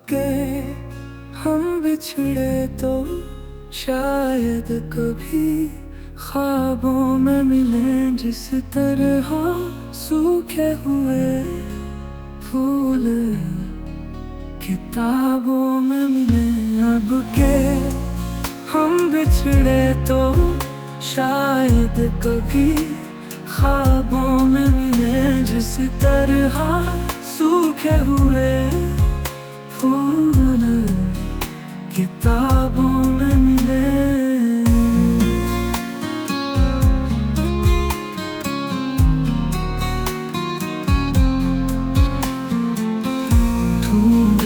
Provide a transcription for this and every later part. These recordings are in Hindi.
के हम बिछड़े तो शायद कभी ख्वाबों में मिले, जिस तरह सूखे हुए फूल किताबों में मिले। अब के हम बिछड़े तो शायद कभी ख्वाबों में मिले, जिस तरह सूखे हुए फूल किताबों में मिले। ढूंढ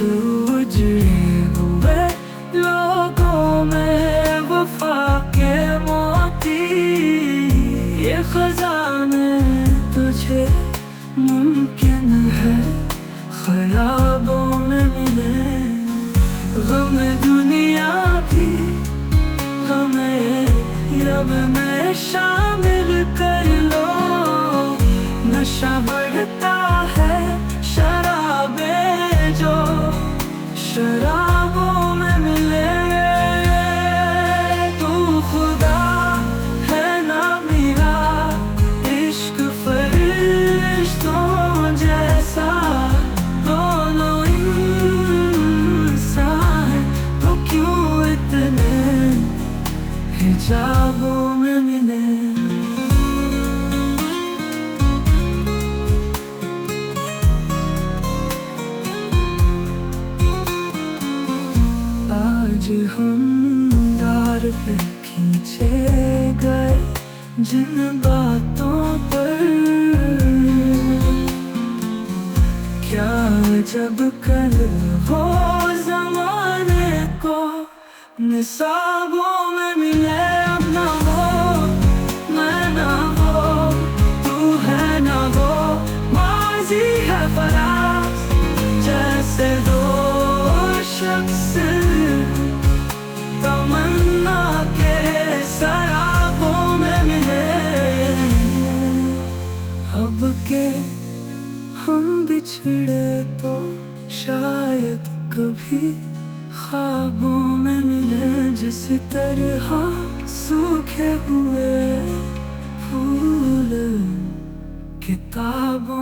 उजड़े हुए लोगों में वफा के मोती, ये खजाने तुझे मुमकिन है ख्वाबों में मिले। गम दुनिया भी हमें रब में शामिल कर लो, नशा बढ़ता है शराबे जो शराबों में मिले। तू खुदा है ना मेरा, इश्क फरिश्तों जैसा, दोनों इंसान तो क्यों इतने हिजाबों में मिले। आज हम डार पे खींचे गए जिन बातों पर, क्या जब कल हो ज़माने को निसाबों में मिले। अब ना हो मैं ना हो तू है ना वो, माज़ी है फराज जैसे दो शख्स तमन्ना के शराबों में मिले। अब के हम बिछड़े तो शायद कभी ख्वाबों में मिले, जिस तरह सूखे हुए फूल किताबों